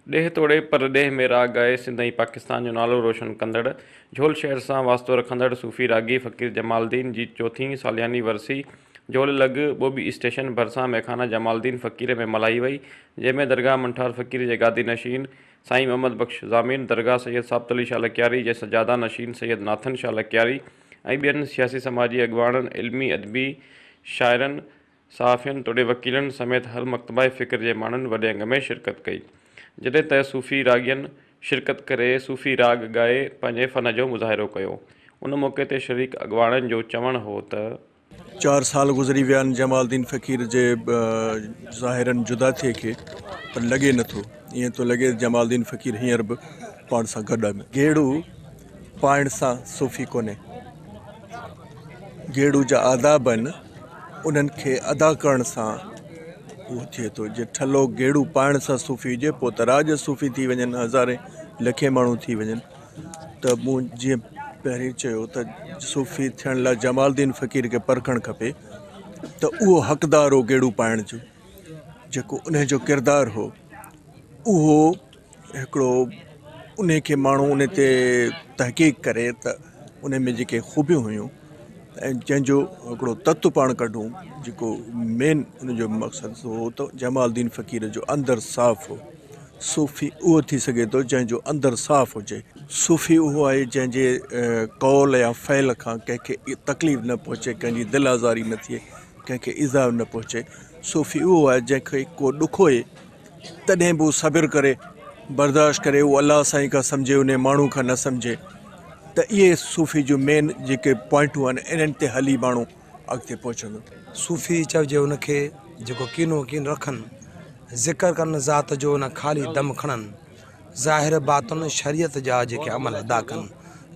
ॾेह तोड़े पर ॾेह में राग ॻाए सिंधई पाकिस्तान जो नालो रोशन कंदड़ झोल शहर सां वास्तो रखंदड़ सूफ़ी रागी फ़क़ीर जमालदीन जी चौथीं सालियानी वरसी झोल लॻ ॿोबी स्टेशन भरिसां मैखाना जमालदीन फ़क़ीर में मल्हाई वई, जंहिंमें दरगाह मंठार फ़क़ीर जे गादी नशीन साईं मोहम्मद बख़्श ज़ामीन, दरगाह सैयद साबित अली शाह लकियारी जे सजादा नशीन सैयद नाथन शाह लकियारी ऐं ॿियनि सियासी समाजी अॻवाननि, इल्मी अदबी शाइरनि, सहाफ़ियनि तोड़े वकीलनि समेत हर मकतबाए फ़िक्र जे माण्हुनि वॾे अंग में शिरकत कई। जॾहिं त सूफ़ी रागियनि शिरकत करे सूफ़ी राग ॻाए पंहिंजे फ़न जो मुज़ाहिरो कयो। उन मौक़े ते शरीक अॻवाननि जो चवणु हो त 4 साल गुज़री विया आहिनि जमालदीन फ़क़ीर जे ज़ाहिरनि जुदा थिए खे, पर लॻे नथो, ईअं थो लॻे जमालदीन फ़क़ीर हींअर बि पाण सां गॾु आहिनि। गेड़ू पाइण सां सूफ़ी कोन्हे, गेड़ू जा आदाब आहिनि, उन्हनि खे अदा करण सां उहो थिए थो। जे ठलो गेड़ू पाइण सां सूफ़ी हुजे पोइ त राज सूफ़ी थी वञनि, हज़ारे लखे माण्हू थी वञनि। त मूं जीअं पहिरीं चयो त सूफ़ी थियण लाइ जमालदीन फ़क़ीर खे परखणु खपे त उहो हक़दार हो गेड़ू पाइण जो, जेको उन जो किरदारु हो उहो हिकिड़ो उन खे माण्हू उन ते तहक़ीक़ करे त उन में जेके ख़ूबियूं हुयूं ऐं जंहिंजो हिकिड़ो तत्व पाण कढूं, जेको मेन उनजो मक़सदु हो त जमालदीन फ़क़ीर जो अंदरु साफ़ हो। सूफ़ी उहो थी सघे थो जंहिंजो अंदरु साफ़ हुजे। सूफ़ी उहो आहे जंहिंजे कौल या फ़ैल खां कंहिंखे तकलीफ़ न पहुचे, कंहिंजी दिलि आज़ारी न थिए, कंहिंखे इज़ा न पहुचे। सूफ़ी उहो आहे जंहिंखे को ॾुखो आहे तॾहिं बि उहो सब्र करे, बर्दाश्त करे, उहो अलाह साईं खां सम्झे, उन माण्हू खां न सम्झे। त इहे सूफ़ी जो मेन जेके पॉइंटूं आहिनि, इन्हनि ते हली माण्हू अॻिते पहुचंदो। सूफ़ी चइजे उनखे जेको कीनो कीन रखनि, ज़िक्र कनि ज़ात जो न ख़ाली दम खणनि, ज़ाहिर बातुन शरीयत जा जेके अमल अदा कनि।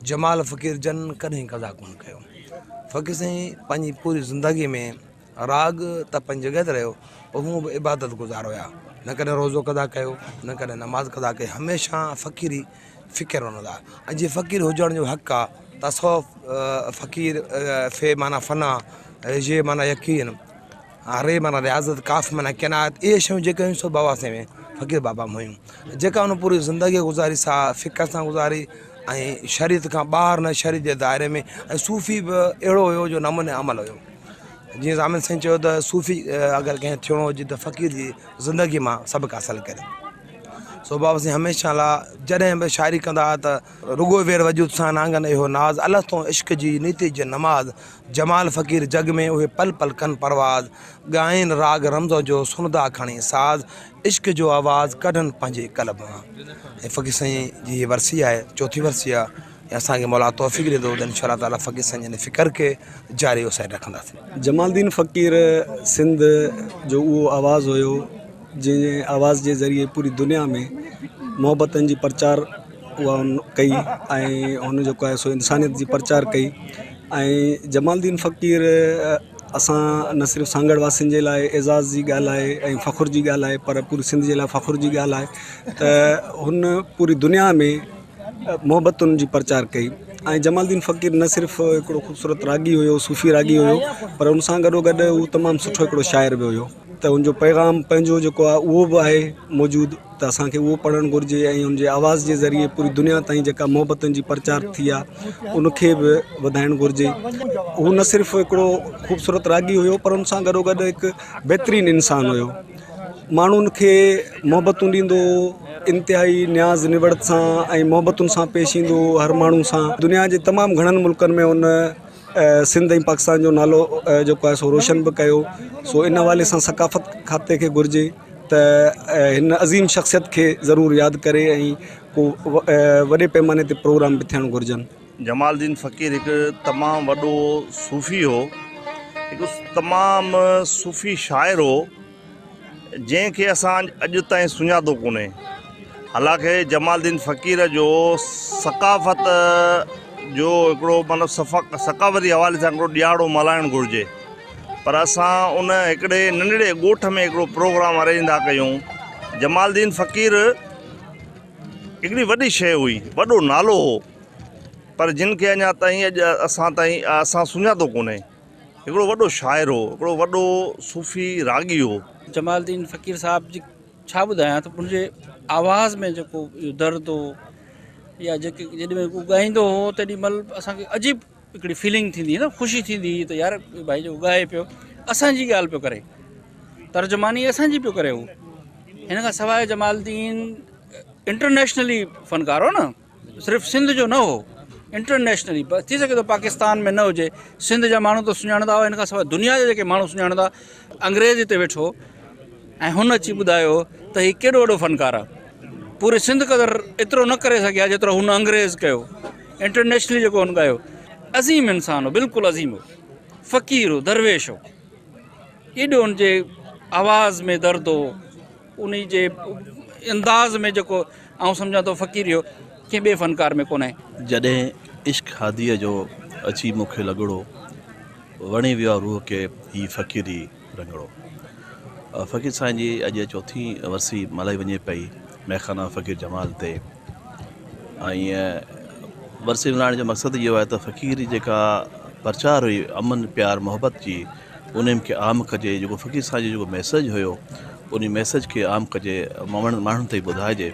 जमाल फ़क़ीर जन कॾहिं कज़ा कोन कयो। फ़क़ीर साईं पंहिंजी पूरी ज़िंदगी में राग त पंहिंजी जॻह ते रहियो, पर हूअं बि इबादत गुज़ार हुया। न कॾहिं रोज़ो कदा कयो, न कॾहिं नमाज़ कदा कई, हमेशह फ़क़ीरी फ़िक्र रहंदा। ऐं जीअं फ़क़ीर हुजण जो हक़ आहे त सौ फ़क़ीर फ़े माना फ़ना, ये माना यकीन, रे माना रियाज़त, काफ़ माना किनायत, इहे शयूं जेके हुयूं सो बाबा साईं में फ़क़ीर बाबा में हुयूं, जेका हुन पूरी ज़िंदगी गुज़ारी सा फ़िक्र सां गुज़ारी ऐं शरीयत खां ॿाहिरि न, शरीयत जे दायरे में। ऐं सूफ़ी बि अहिड़ो हुयो जो नमूने अमल हुयो। जीअं ज़ामिन साईं चयो त सूफ़ी अगरि कंहिं थियणो हुजे त फ़क़ीर जी ज़िंदगी मां सबक़ु हासिलु करे। सो बाबा साईं हमेशह लाइ जॾहिं बि शाइरी कंदा त रुगो वेर वजूद सां नांगन इहो नाज़, अलाह तो इश्क जी नीति जे नमाज़, जमाल फ़क़ीर जग में उहे पल पल कनि परवाज़, ॻाइनि राग रमज़ो जो सुनदा खणी साज़, इश्क जो आवाज़ कढनि पंहिंजे कल्ब मां। ऐं फ़क़ीर साईं जी वरसी आहे, चौथी वरसी आहे, ऐं असांखे मौला तौफ़ीक़ ॾींदो त इंशाअल्लाह ताला फ़क़ीर साईं जे फ़िक्र खे जारी वसाए रखंदासीं। जमालदीन फ़क़ीर सिंध जो उहो आवाज़ हुयो जंहिं आवाज़ जे ज़रिए पूरी दुनिया में मोहबतनि जी प्रचार उहा कई ऐं हुन जेको आहे सो इंसानियत जी प्रचार कई। ऐं जमालदीन फ़क़ीर असां न सिर्फ़ु सांगड़ वासियुनि जे लाइ एज़ाज़ जी ॻाल्हि आहे ऐं फ़ख़ुर जी ॻाल्हि आहे, पर पूरी सिंध जे लाइ फ़ख़ुर जी ॻाल्हि आहे त हुन पूरी दुनिया में मोहबतुनि जी प्रचार कई। ऐं जमालदीन फ़क़ीर न सिर्फ़ु हिकिड़ो ख़ूबसूरत रागी हुयो, सूफ़ी रागी हुयो, पर हुन सां गॾोगॾु उहो तमामु सुठो हिकिड़ो शाइर बि हुयो। त हुनजो पैगाम पंहिंजो जेको आहे उहो बि आहे मौजूदु, त असांखे उहो पढ़णु घुरिजे ऐं हुनजे आवाज़ जे ज़रिए पूरी दुनिया ताईं जेका मोहबतनि जी प्रचार थी आहे उनखे बि वधाइणु घुरिजे। हू न सिर्फ़ु हिकिड़ो ख़ूबसूरत रागी हुयो, पर हुन सां गॾोगॾु हिकु बहितरीनु इंसानु हुयो। माण्हुनि खे मोहबतूं ॾींदो, इंतिहाई न्याज़ निवड़त सां ऐं मोहबतुनि सां पेश ईंदो हर माण्हू सां। दुनिया जे तमामु घणनि मुल्कनि में उन सिंध ऐं पाकिस्तान जो नालो जेको आहे सो रोशन बि कयो। सो इन हवाले सां सकाफ़त खाते खे घुरिजे त हिन अज़ीम शख़्सियत खे ज़रूरु यादि करे ऐं को वॾे पैमाने ते प्रोग्राम बि थियणु घुरिजनि। जमालदीन फ़क़ीर हिकु तमामु वॾो सूफ़ी हो, हिकु तमामु सूफ़ी शाइर हो जंहिंखे असां अॼु ताईं सुञातो कोन्हे। हालांकि जमालदीन फ़क़ीर जो सकाफ़त जो हिकिड़ो मतिलबु सकाफ़ती हवाले सां हिकिड़ो ॾियारो मल्हाइणु घुरिजे, पर असां उन हिकिड़े नंढड़े ॻोठ में हिकिड़ो प्रोग्राम अरेंज था कयूं। जमालदीन फ़क़ीर हिकिड़ी वॾी शइ हुई, वॾो नालो हो, पर जिन खे अञा ताईं असां सुञातो कोन्हे। हिकिड़ो वॾो शाइर हो, हिकिड़ो वॾो सूफ़ी रागी हो। जमालदीन फ़क़ीर साहब जी छा ॿुधायां त उनजे आवाज़ में जेको इहो दर्द हो या जेके जेॾीमहिल हू ॻाईंदो हो तेॾी महिल असांखे अजीब हिकिड़ी फीलिंग थींदी न, ख़ुशी थींदी त यार भाई जो ॻाए पियो असांजी ॻाल्हि पियो करे, तर्जुमानी असांजी पियो करे हू। हिन खां सवाइ जमालुद्दीन इंटरनेशनली फ़नकार हो न, सिर्फ़ु सिंध जो न हो, इंटरनेशनली। थी सघे थो पाकिस्तान में न हुजे, सिंध जा माण्हू त सुञाणंदा हुआ, हिन खां सवाइ दुनिया जा जेके माण्हू सुञाणंदा। अंग्रेज़ हिते वेठो ऐं हुन अची ॿुधायो त हीउ केॾो वॾो फ़नकार आहे, पूरे सिंध क़दुरु एतिरो न करे सघिया जेतिरो हुन अंग्रेज़ कयो, इंटरनेशनली जेको हुन ॻायो। अज़ीम इंसान हो, बिल्कुलु अज़ीम हो, फ़क़ीर हो, दरवेश हो। एॾो हुनजे आवाज़ में दर्द हो, उन जे अंदाज़ में जेको आउं सम्झां थो फ़क़ीर हो, कंहिं ॿिए फ़नकार में कोन्हे। जॾहिं इश्क हादीअ जो अची मूंखे लॻड़ो, वणी वियो रूह खे ही फ़क़ीरी रंगड़ो। फ़क़ीर साईं जी अॼु चौथी वरसी मल्हाई वञे पई मैखाना फ़क़ीर जमाल ते। ऐं वरसी मल्हाइण जो मक़सदु इहो आहे त फ़क़ीर जेका प्रचार हुई अमन प्यार मोहबत जी, उन्हनि खे आम कजे। जेको फ़क़ीर साईं जो जेको मैसेज हुयो, उन मैसेज खे आम कजे, माण्हुनि ताईं ॿुधाइजे।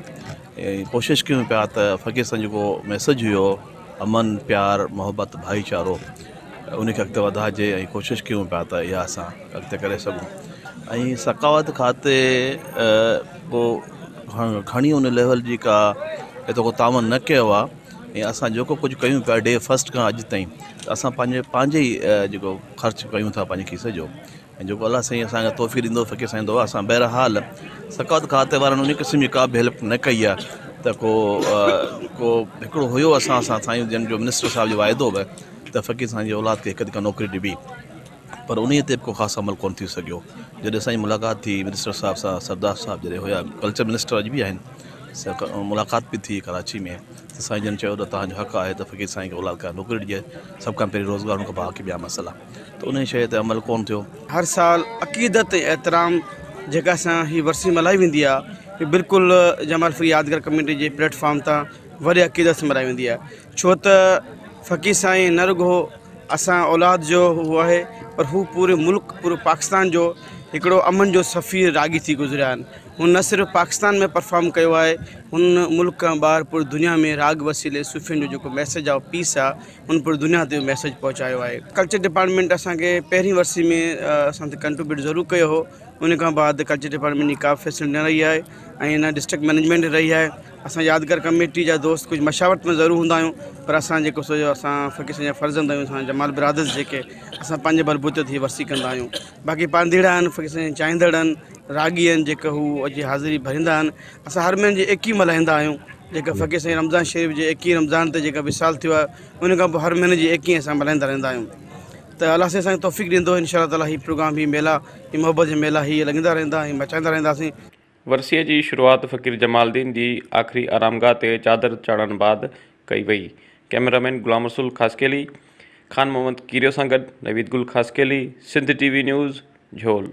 ऐं कोशिशि कयूं पिया त फ़क़ीर साईं जेको मैसेज हुयो अमन प्यार मोहबत भाईचारो, उनखे अॻिते वधाइजे ऐं कोशिशि कयूं पिया त इहा असां अॻिते करे सघूं। ऐं सकावत खाते को खणी उन लेवल जी का एतिरो को तावन न कयो आहे। ऐं असां जेको कुझु कयूं पिया डे फस्ट खां अॼु ताईं, त असां पंहिंजे ई जेको ख़र्चु कयूं था पंहिंजे खीसे जो, ऐं जेको अलाह साईं असांखे तोहफ़ी ॾींदो फ़क़ीर साईं दो असां बहरहाल सकावत खाते वारनि उन क़िस्म जी का बि हेल्प न कई आहे। त को हिकिड़ो हुयो असां साईं जन जो मिनिस्टर साहिब जो वाइदो बि त फ़क़ीर साईं जी औलाद खे हिकु नौकिरी ॾिबी, पर उन ते बि को ख़ासि अमल कोन थी सघियो। जॾहिं असांजी मुलाक़ात थी मिनिस्टर साहिब सां, सरदार साहिब जॾहिं हुया, कल्चर मिनिस्टर अॼु बि आहिनि, मुलाक़ात बि थी कराची में, त साईं जन चयो त तव्हांजो हक़ आहे त फ़क़ीर साईं खे औलाद खां नौकिरी ॾिजे, सभ खां पहिरीं रोज़गार हुन खां बाक़ी ॿिया मसइला, त उन शइ ते अमल कोन थियो। हर साल अक़ीदत ऐं एतिराम जेका असां हीअ वरसी मल्हाई वेंदी आहे, हीअ बिल्कुलु जमाल फ़क़ीर यादगार कम्यूनिटी जे प्लेटफॉर्म तां वरी अक़ीदत सां मल्हाई वेंदी आहे। छो त फ़क़ीर साईं न रुॻो असां औलाद जो हू आहे, पर हू पूरे मुल्क, पूरे पाकिस्तान जो हिकिड़ो अमन जो सफ़ीर रागी थी गुज़रिया आहिनि। हुन न सिर्फ़ु पाकिस्तान में परफॉर्म कयो आहे, हुन मुल्क खां ॿाहिरि पूरी दुनिया में राग वसीले सूफ़ियुनि जो जेको मैसेज आहे, पीस आहे, हुन पूरी दुनिया ते मैसेज पहुचायो आहे। कल्चर डिपार्टमेंट असांखे पहिरीं वरसी में असां ते कंट्रीब्यूट ज़रूरु कयो हो, उन खां बाद कल्चर डिपार्टमेंट जी का फैसिलिटी न रही आहे ऐं न डिस्ट्रिक्ट मैनेजमेंट रही आहे। असां यादगार कमेटी जा दोस्त कुझु मशावरत में ज़रूरु हूंदा आहियूं, पर असां जेको सोचो असां फ़क़ीर साईं जा फर्ज़ंद आहियूं, असां जमाल ब्रादर्स जेके असां पंहिंजे बलबूते ते वरसी कंदा आहियूं। बाक़ी पांधीड़ा आहिनि, फ़क़ीर साईं चाहींदड़ आहिनि, रागी आहिनि जेके हू अॼु हाज़िरी भरींदा आहिनि। असां हर महीने जी 21 मल्हाईंदा आहियूं, जेका फ़क़ीर साईं रमज़ान शरीफ़ जे 21 रमज़ान ते जेका विसाल थियो आहे, उन खां पोइ हर महीने जी 21 असां मल्हाईंदा रहंदा आहियूं। त अलाह साईं असांखे तौफ़ीक़ ॾींदो इंशाअल्लाह ताला, हीअ प्रोग्राम, हीअ मेला, हीअ मोहबत जा मेला हीअ लॻंदा रहंदा ऐं मचाईंदा रहंदासीं। वरसीअ जी शुरूआति फ़क़ीर जमालुद्दीन जी आख़िरी आरामगाह ते चादर चाढ़ण बाद कई वई। कैमरामैन गुलाम रसूल ख़ासकेली, ख़ान मोहम्मद कीरियो सां गॾु नवीद गुल ख़ासकेली, सिंध TV न्यूज़, झोल।